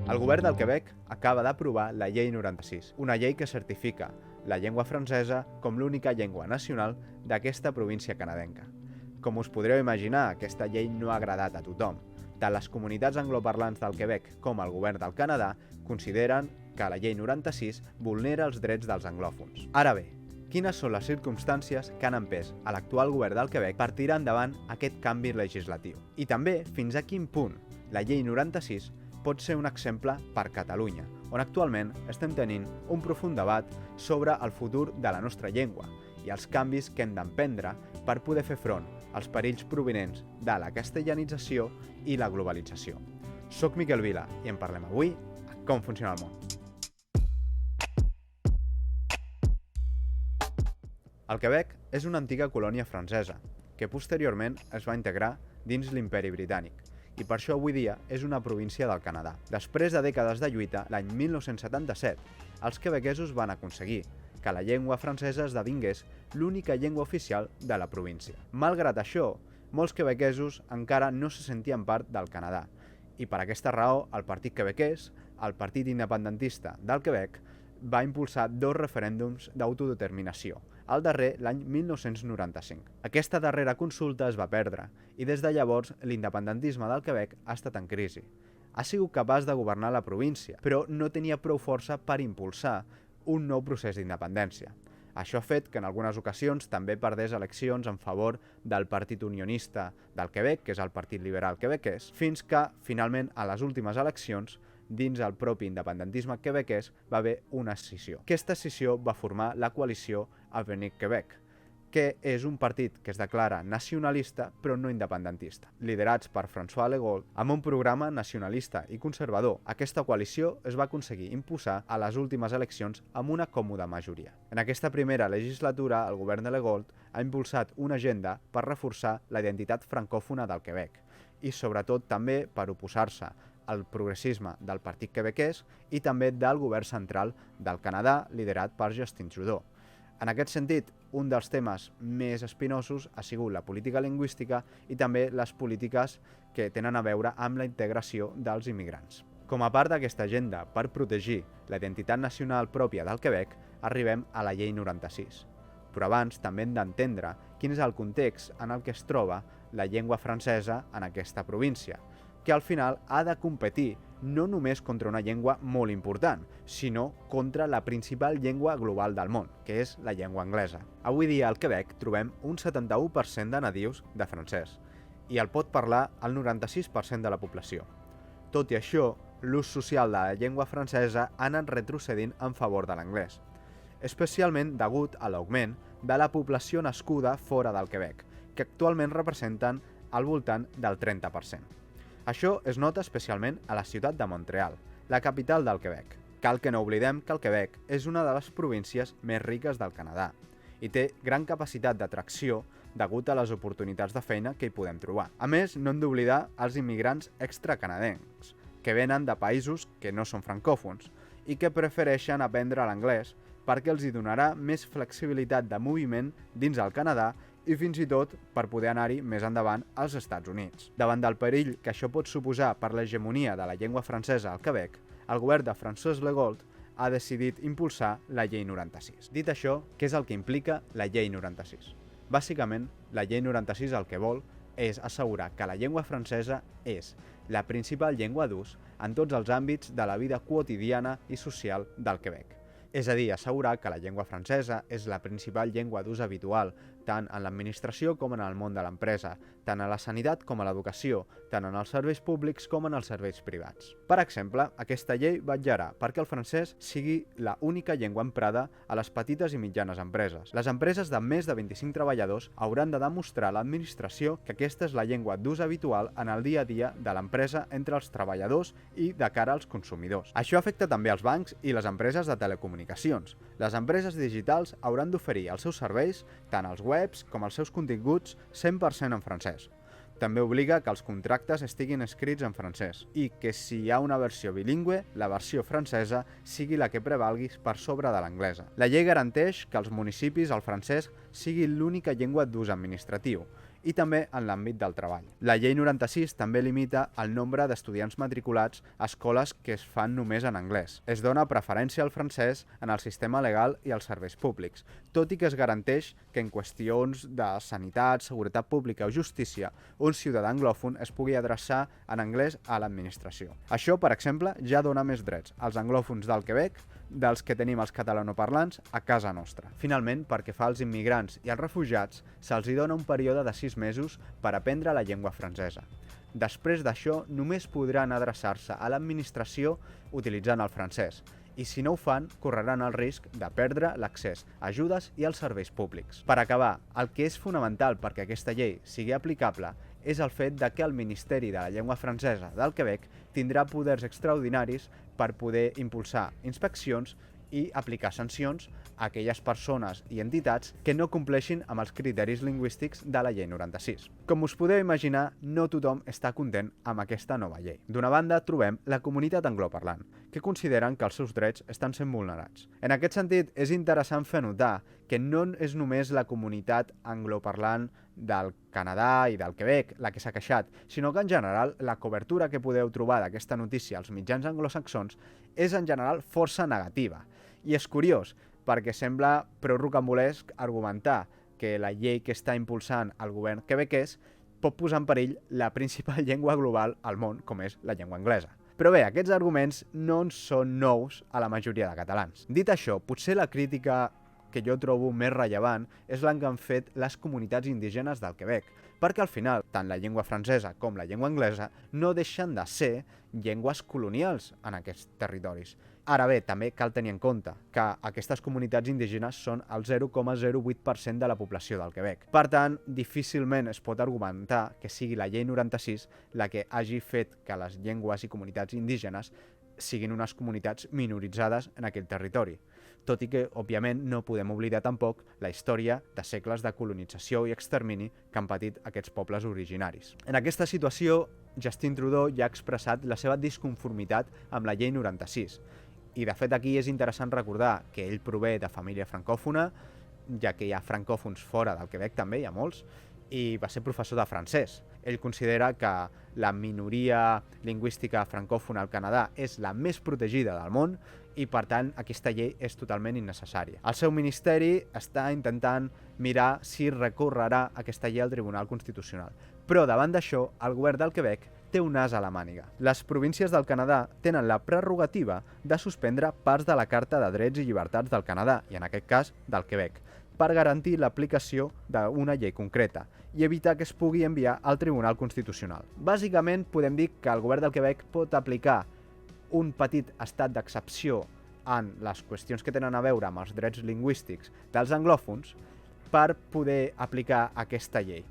El govern del Quebec acaba d'aprovar la Llei 96, una llei que certifica la llengua francesa com l'única llengua nacional d'aquesta província canadenca. Com us podreu imaginar, aquesta llei no ha agradat a tothom. Tant les comunitats angloparlants del Quebec com el govern del Canadà consideren que la Llei 96 vulnera els drets dels anglòfons. Ara bé, quines són les circumstàncies que han empès a l'actual govern del Quebec per tirar endavant aquest canvi legislatiu? I també, fins a quin punt la Llei 96 pot ser un exemple per Catalunya, on actualment estem tenint un profund debat sobre el futur de la nostra llengua i els canvis que hem d'emprendre per poder fer front als perills provinents de la castellanització i la globalització. Soc Miquel Vila i en parlem avui a Com funciona el món. El Quebec és una antiga colònia francesa, que posteriorment es va integrar dins l'Imperi Britànic, i per això avui dia és una província del Canadà. Després de dècades de lluita, l'any 1977, els quebequesos van aconseguir que la llengua francesa esdevingués l'única llengua oficial de la província. Malgrat això, molts quebequesos encara no se sentien part del Canadà, i per aquesta raó el Partit Quebequès, el Partit Independentista del Quebec, va impulsar 2 referèndums d'autodeterminació, el darrer l'any 1995. Aquesta darrera consulta es va perdre i des de llavors l'independentisme del Quebec ha estat en crisi. Ha sigut capaç de governar la província, però no tenia prou força per impulsar un nou procés d'independència. Això ha fet que en algunes ocasions també perdés eleccions en favor del Partit Unionista del Quebec, que és el Partit Liberal Quebequès, fins que, finalment, a les últimes eleccions, dins el propi independentisme quebequès va haver una escissió. Aquesta escissió va formar la coalició Avenir Quebec, que és un partit que es declara nacionalista però no independentista. Liderats per François Legault, amb un programa nacionalista i conservador, aquesta coalició es va aconseguir imposar a les últimes eleccions amb una còmoda majoria. En aquesta primera legislatura, el govern de Legault ha impulsat una agenda per reforçar la identitat francòfona del Quebec i, sobretot, també per oposar-se al progressisme del Partit Quebequès i també del govern central del Canadà, liderat per Justin Trudeau. En aquest sentit, un dels temes més espinosos ha sigut la política lingüística i també les polítiques que tenen a veure amb la integració dels immigrants. Com a part d'aquesta agenda per protegir la identitat nacional pròpia del Quebec, arribem a la Llei 96. Però abans també hem d'entendre quin és el context en el que es troba la llengua francesa en aquesta província, que al final ha de competir no només contra una llengua molt important, sinó contra la principal llengua global del món, que és la llengua anglesa. Avui dia al Quebec trobem un 71% de nadius de francès i el pot parlar el 96% de la població. Tot i això, l'ús social de la llengua francesa ha anat retrocedint en favor de l'anglès, especialment degut a l'augment de la població nascuda fora del Quebec, que actualment representen al voltant del 30%. Això es nota especialment a la ciutat de Montreal, la capital del Quebec. Cal que no oblidem que el Quebec és una de les províncies més riques del Canadà i té gran capacitat d'atracció degut a les oportunitats de feina que hi podem trobar. A més, no hem d'oblidar els immigrants extracanadencs, que venen de països que no són francòfons i que prefereixen aprendre l'anglès perquè els hi donarà més flexibilitat de moviment dins el Canadà i fins i tot per poder anar-hi més endavant als Estats Units. Davant del perill que això pot suposar per l'hegemonia de la llengua francesa al Quebec, el govern de François Legault ha decidit impulsar la Llei 96. Dit això, què és el que implica la Llei 96? Bàsicament, la Llei 96 el que vol és assegurar que la llengua francesa és la principal llengua d'ús en tots els àmbits de la vida quotidiana i social del Quebec. És a dir, assegurar que la llengua francesa és la principal llengua d'ús habitual, tant en l'administració com en el món de l'empresa, tant a la sanitat com a l'educació, tant en els serveis públics com en els serveis privats. Per exemple, aquesta llei vetllarà perquè el francès sigui la única llengua emprada a les petites i mitjanes empreses. Les empreses de més de 25 treballadors hauran de demostrar a l'administració que aquesta és la llengua d'ús habitual en el dia a dia de l'empresa entre els treballadors i de cara als consumidors. Això afecta també els bancs i les empreses de telecomunicacions. Les empreses digitals hauran d'oferir els seus serveis, tant els webs com els seus continguts, 100% en francès. També obliga que els contractes estiguin escrits en francès i que si hi ha una versió bilingüe, la versió francesa sigui la que prevalgui per sobre de l'anglesa. La llei garanteix que als municipis el francès sigui l'única llengua d'ús administratiu i també en l'àmbit del treball. La llei 96 també limita el nombre d'estudiants matriculats a escoles que es fan només en anglès. Es dona preferència al francès en el sistema legal i als serveis públics, tot i que es garanteix que en qüestions de sanitat, seguretat pública o justícia, un ciutadà anglòfon es pugui adreçar en anglès a l'administració. Això, per exemple, ja dona més drets als anglòfons del Quebec dels que tenim els catalanoparlants a casa nostra. Finalment, pel que fa als immigrants i als refugiats, se'ls dona un període de 6 mesos per aprendre la llengua francesa. Després d'això, només podran adreçar-se a l'administració utilitzant el francès, i si no ho fan, correran el risc de perdre l'accés a ajudes i als serveis públics. Per acabar, el que és fonamental perquè aquesta llei sigui aplicable és el fet de que el Ministeri de la Llengua Francesa del Quebec tindrà poders extraordinaris per poder impulsar inspeccions i aplicar sancions a aquelles persones i entitats que no compleixin amb els criteris lingüístics de la llei 96. Com us podeu imaginar, no tothom està content amb aquesta nova llei. D'una banda, trobem la comunitat angloparlant, que consideren que els seus drets estan sent vulnerats. En aquest sentit, és interessant fer notar que no és només la comunitat angloparlant del Canadà i del Quebec la que s'ha queixat, sinó que en general la cobertura que podeu trobar d'aquesta notícia als mitjans anglosaxons és en general força negativa. I és curiós, perquè sembla prou rocambolesc argumentar que la llei que està impulsant el govern quebequès pot posar en perill la principal llengua global al món, com és la llengua anglesa. Però bé, aquests arguments no en són nous a la majoria de catalans. Dit això, potser la crítica que jo trobo més rellevant és la que han fet les comunitats indígenes del Quebec, perquè al final, tant la llengua francesa com la llengua anglesa no deixen de ser llengües colonials en aquests territoris. Ara bé, també cal tenir en compte que aquestes comunitats indígenes són el 0,08% de la població del Quebec. Per tant, difícilment es pot argumentar que sigui la llei 96 la que hagi fet que les llengües i comunitats indígenes siguin unes comunitats minoritzades en aquell territori. Tot i que, òbviament, no podem oblidar tampoc la història de segles de colonització i extermini que han patit aquests pobles originaris. En aquesta situació, Justin Trudeau ja ha expressat la seva disconformitat amb la llei 96. I, de fet, aquí és interessant recordar que ell prové de família francòfona, ja que hi ha francòfons fora del Quebec també, hi ha molts, i va ser professor de francès. Ell considera que la minoria lingüística francòfona al Canadà és la més protegida del món i, per tant, aquesta llei és totalment innecessària. El seu ministeri està intentant mirar si recorrerà aquesta llei al Tribunal Constitucional. Però, davant d'això, el govern del Quebec té un as a la màniga. Les províncies del Canadà tenen la prerrogativa de suspendre parts de la Carta de Drets i Llibertats del Canadà, i en aquest cas del Quebec, per garantir l'aplicació d'una llei concreta i evitar que es pugui enviar al Tribunal Constitucional. Bàsicament, podem dir que el govern del Quebec pot aplicar un petit estat d'excepció en les qüestions que tenen a veure amb els drets lingüístics dels anglòfons per poder aplicar aquesta llei.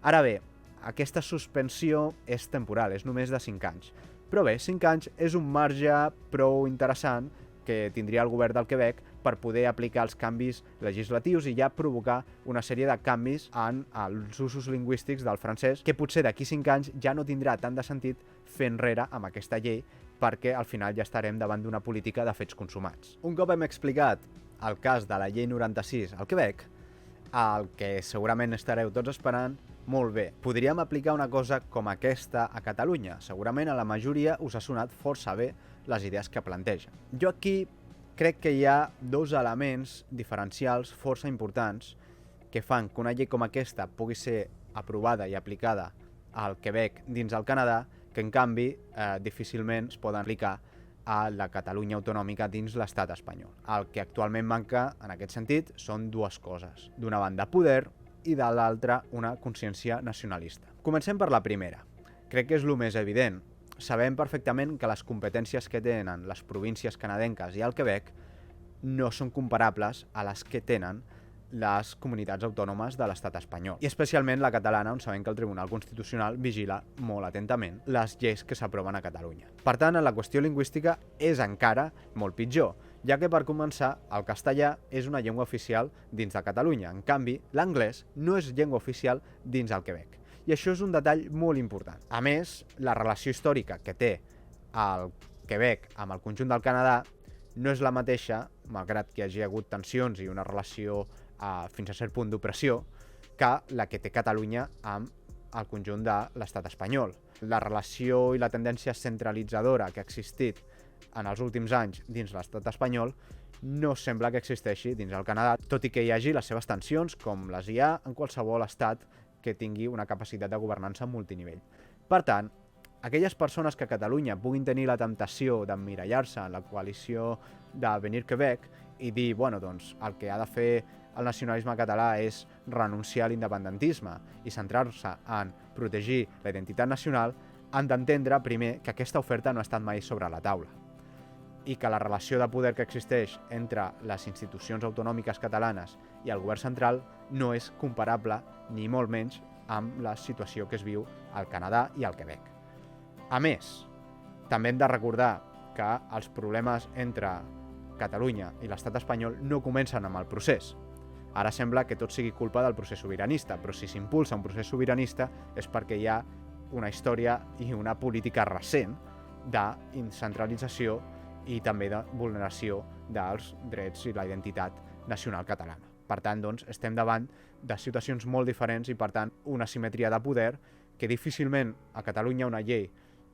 Ara bé, aquesta suspensió és temporal, és només de 5 anys. Però bé, 5 anys és un marge prou interessant que tindria el govern del Quebec per poder aplicar els canvis legislatius i ja provocar una sèrie de canvis en els usos lingüístics del francès, que potser d'aquí 5 anys ja no tindrà tant de sentit fer enrere amb aquesta llei, perquè al final ja estarem davant d'una política de fets consumats. Un cop hem explicat el cas de la llei 96 al Quebec, el que segurament estareu tots esperant, molt bé, podríem aplicar una cosa com aquesta a Catalunya. Segurament a la majoria us ha sonat força bé les idees que planteja. Jo aquí crec que hi ha dos elements diferencials força importants que fan que una llei com aquesta pugui ser aprovada i aplicada al Quebec dins el Canadà, que en canvi difícilment es poden aplicar a la Catalunya autonòmica dins l'estat espanyol. El que actualment manca en aquest sentit són dues coses. D'una banda, poder, i de l'altra, una consciència nacionalista. Comencem per la primera. Crec que és el més evident. Sabem perfectament que les competències que tenen les províncies canadenques i el Quebec no són comparables a les que tenen les comunitats autònomes de l'estat espanyol. I especialment la catalana, on sabem que el Tribunal Constitucional vigila molt atentament les lleis que s'aproven a Catalunya. Per tant, en la qüestió lingüística és encara molt pitjor, ja que per començar, el castellà és una llengua oficial dins de Catalunya. En canvi, l'anglès no és llengua oficial dins el Quebec. I això és un detall molt important. A més, la relació històrica que té el Quebec amb el conjunt del Canadà no és la mateixa, malgrat que hi hagi hagut tensions i una relació fins a cert punt d'opressió, que la que té Catalunya amb el conjunt de l'estat espanyol. La relació i la tendència centralitzadora que ha existit en els últims anys dins l'estat espanyol no sembla que existeixi dins el Canadà, tot i que hi hagi les seves tensions, com les hi ha en qualsevol estat que tingui una capacitat de governança multinivell. Per tant, aquelles persones que a Catalunya puguin tenir la temptació d'emmirallar-se en la coalició d'Avenir Quebec i dir, bueno, doncs el que ha de fer el nacionalisme català és renunciar a l'independentisme i centrar-se en protegir la identitat nacional, han d'entendre primer que aquesta oferta no ha estat mai sobre la taula i que la relació de poder que existeix entre les institucions autonòmiques catalanes i el govern central no és comparable, ni molt menys, amb la situació que es viu al Canadà i al Quebec. A més, també hem de recordar que els problemes entre Catalunya i l'estat espanyol no comencen amb el procés. Ara sembla que tot sigui culpa del procés sobiranista, però si s'impulsa un procés sobiranista és perquè hi ha una història i una política recent de centralització i també de vulneració dels drets i la identitat nacional catalana. Per tant, doncs, estem davant de situacions molt diferents i, per tant, una simetria de poder que difícilment a Catalunya una llei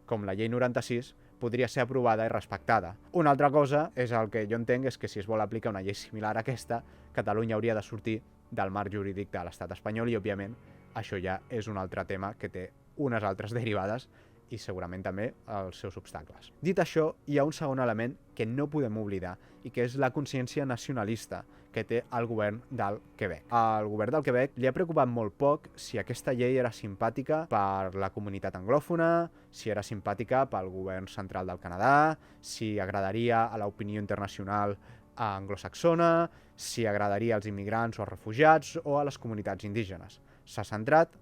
com la llei 96 podria ser aprovada i respectada. Una altra cosa és el que jo entenc és que si es vol aplicar una llei similar a aquesta, Catalunya hauria de sortir del marc jurídic de l'estat espanyol i, òbviament, això ja és un altre tema que té unes altres derivades i segurament també els seus obstacles. Dit això, hi ha un segon element que no podem oblidar i que és la consciència nacionalista que té el govern del Quebec. Al govern del Quebec li ha preocupat molt poc si aquesta llei era simpàtica per la comunitat anglòfona, si era simpàtica pel govern central del Canadà, si agradaria a l'opinió internacional anglosaxona, si agradaria als immigrants o als refugiats o a les comunitats indígenes. S'ha centrat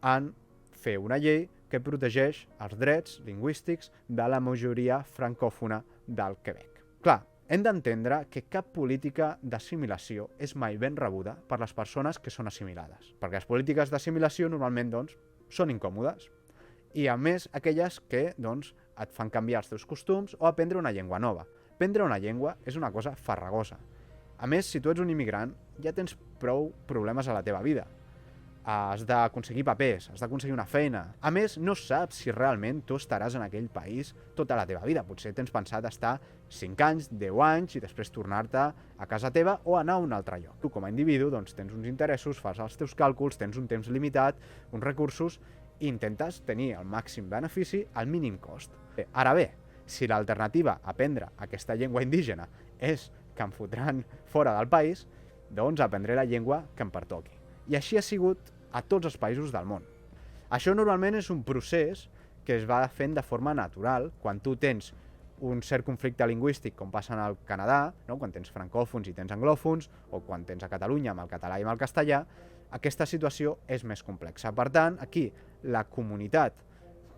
en fer una llei que protegeix els drets lingüístics de la majoria francòfona del Quebec. Clar, hem d'entendre que cap política d'assimilació és mai ben rebuda per les persones que són assimilades, perquè les polítiques d'assimilació normalment doncs, són incòmodes i a més aquelles que doncs, et fan canviar els teus costums o aprendre una llengua nova. Aprendre una llengua és una cosa farragosa. A més, si tu ets un immigrant, ja tens prou problemes a la teva vida. Has d'aconseguir papers, has d'aconseguir una feina. A més, no saps si realment tu estaràs en aquell país tota la teva vida. Potser tens pensat estar 5 anys, 10 anys i després tornar-te a casa teva o anar a un altre lloc. Tu com a individu doncs, tens uns interessos, fas els teus càlculs, tens un temps limitat, uns recursos i intentes tenir el màxim benefici al mínim cost. Ara bé, si l'alternativa a aprendre aquesta llengua indígena és que em fotran fora del país, doncs aprendré la llengua que em pertoqui. I així ha sigut a tots els països del món. Això normalment és un procés que es va fent de forma natural quan tu tens un cert conflicte lingüístic com passa en el Canadà, no? Quan tens francòfons i tens anglòfons, o quan tens a Catalunya amb el català i amb el castellà, aquesta situació és més complexa. Per tant, aquí la comunitat,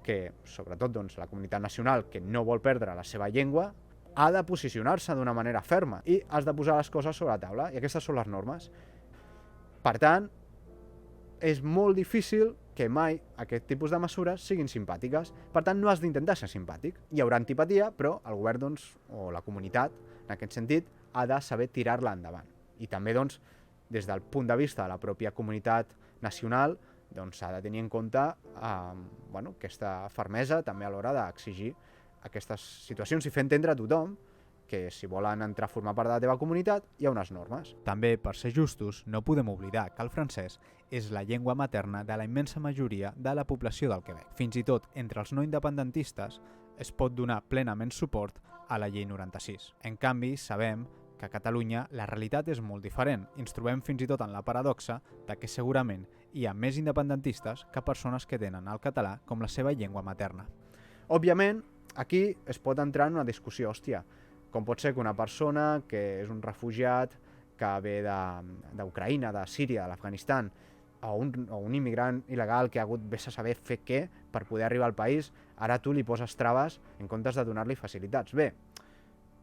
que sobretot doncs, la comunitat nacional que no vol perdre la seva llengua, ha de posicionar-se d'una manera ferma i has de posar les coses sobre la taula, i aquestes són les normes. Per tant, és molt difícil que mai aquest tipus de mesures siguin simpàtiques. Per tant, no has d'intentar ser simpàtic. Hi haurà antipatia, però el govern doncs, o la comunitat, en aquest sentit, ha de saber tirar-la endavant. I també, doncs, des del punt de vista de la pròpia comunitat nacional, doncs, s'ha de tenir en compte aquesta fermesa també a l'hora d'exigir aquestes situacions i fer entendre a tothom que si volen entrar a formar part de la teva comunitat, hi ha unes normes. També, per ser justos, no podem oblidar que el francès és la llengua materna de la immensa majoria de la població del Quebec. Fins i tot entre els no independentistes es pot donar plenament suport a la llei 96. En canvi, sabem que a Catalunya la realitat és molt diferent i ens trobem fins i tot en la paradoxa de que segurament hi ha més independentistes que persones que tenen el català com la seva llengua materna. Òbviament, aquí es pot entrar en una discussió, hòstia, com pot ser que una persona que és un refugiat que ve d'Ucraïna, de Síria, de l'Afganistan, o un immigrant il·legal que ha hagut vés a saber fer què per poder arribar al país, ara tu li poses traves en comptes de donar-li facilitats. Bé,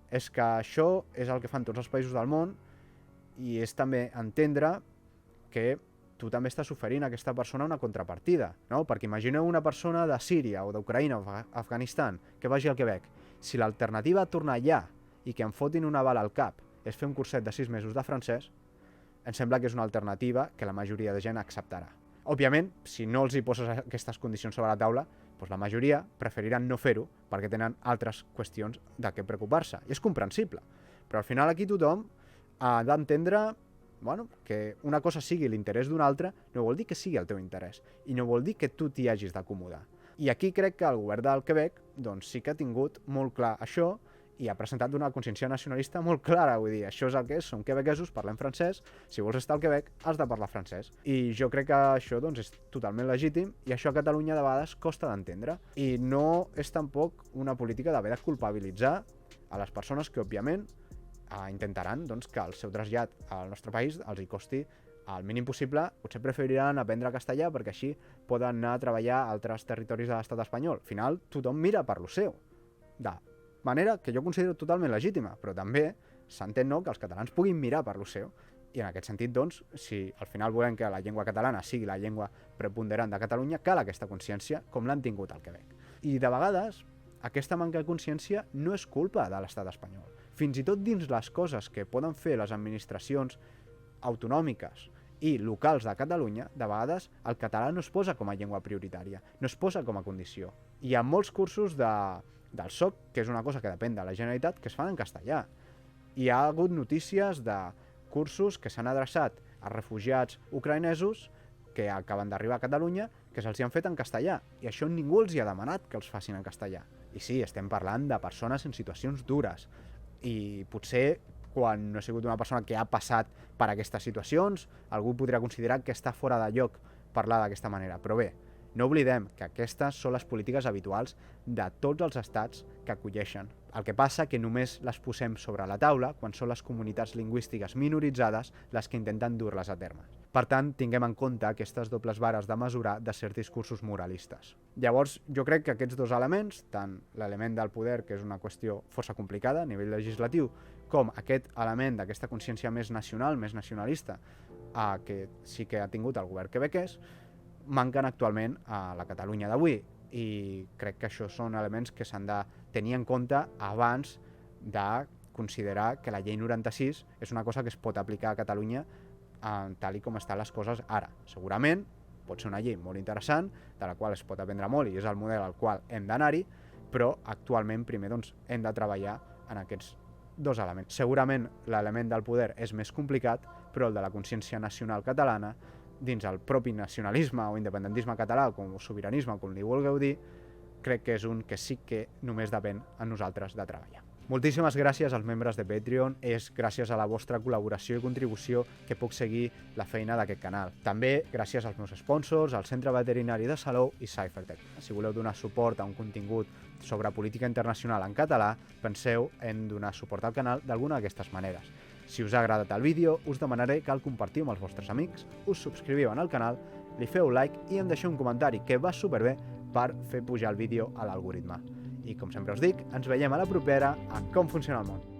és que això és el que fan tots els països del món i és també entendre que tu també estàs oferint a aquesta persona una contrapartida, no? Perquè imagineu una persona de Síria o d'Ucraïna o d'Afganistan que vagi al Quebec. Si l'alternativa a tornar allà i que em fotin una bala al cap és fer un curset de 6 mesos de francès, em sembla que és una alternativa que la majoria de gent acceptarà. Òbviament, si no els hi poses aquestes condicions sobre la taula, doncs la majoria preferiran no fer-ho perquè tenen altres qüestions de què preocupar-se. I és comprensible. Però al final aquí tothom ha d'entendre que una cosa sigui l'interès d'una altra no vol dir que sigui el teu interès i no vol dir que tu t'hi hagis d'acomodar. I aquí crec que el govern del Quebec sí que ha tingut molt clar això i ha presentat una consciència nacionalista molt clara, vull dir, això és el que és, som quebequesos, parlem francès, si vols estar al Quebec has de parlar francès. I jo crec que això és totalment legítim i això a Catalunya de vegades costa d'entendre. I no és tampoc una política d'haver de culpabilitzar a les persones que, òbviament, intentaran que el seu trasllat al nostre país els hi costi el mínim possible. Potser preferiran aprendre castellà perquè així poden anar a treballar a altres territoris de l'estat espanyol. Al final, tothom mira per lo seu. De manera que jo considero totalment legítima, però també s'entén que els catalans puguin mirar per lo seu. I en aquest sentit, si al final volem que la llengua catalana sigui la llengua preponderant de Catalunya, cal aquesta consciència com l'han tingut al Quebec. I de vegades, aquesta manca de consciència no és culpa de l'estat espanyol. Fins i tot dins les coses que poden fer les administracions autonòmiques i locals de Catalunya, de vegades el català no es posa com a llengua prioritària, no es posa com a condició. Hi ha molts cursos del SOC, que és una cosa que depèn de la Generalitat, que es fan en castellà. Hi ha hagut notícies de cursos que s'han adreçat a refugiats ucraïnesos que acaben d'arribar a Catalunya, que se'ls han fet en castellà, i això ningú els hi ha demanat que els facin en castellà. I sí, estem parlant de persones en situacions dures, i potser quan no he sigut una persona que ha passat per aquestes situacions, algú podria considerar que està fora de lloc parlar d'aquesta manera. Però bé, no oblidem que aquestes són les polítiques habituals de tots els estats que acolleixen. El que passa que només les posem sobre la taula quan són les comunitats lingüístiques minoritzades les que intenten dur-les a terme. Per tant, tinguem en compte aquestes dobles vares de mesurar de certs discursos moralistes. Llavors, jo crec que aquests dos elements, tant l'element del poder, que és una qüestió força complicada a nivell legislatiu, com aquest element d'aquesta consciència més nacional, més nacionalista, que sí que ha tingut el govern quebequès, manquen actualment a la Catalunya d'avui. I crec que això són elements que s'han de tenir en compte abans de considerar que la llei 96 és una cosa que es pot aplicar a Catalunya tal com estan les coses ara. Segurament pot ser una llei molt interessant, de la qual es pot aprendre molt i és el model al qual hem d'anar-hi, però actualment primer hem de treballar en aquests dos elements. Segurament l'element del poder és més complicat, però el de la consciència nacional catalana, dins el propi nacionalisme o independentisme català, o sobiranisme, com li vulgueu dir, crec que és un que sí que només depèn a nosaltres de treballar. Moltíssimes gràcies als membres de Patreon, és gràcies a la vostra col·laboració i contribució que puc seguir la feina d'aquest canal. També gràcies als meus sponsors, al Centre Veterinari de Salou i Cyphertech. Si voleu donar suport a un contingut sobre política internacional en català, penseu en donar suport al canal d'alguna d'aquestes maneres. Si us ha agradat el vídeo, us demanaré que el compartiu amb els vostres amics, us subscriviu al canal, li feu like i em deixeu un comentari que va superbé per fer pujar el vídeo a l'algoritme. I com sempre us dic, ens veiem a la propera a Com funciona el món.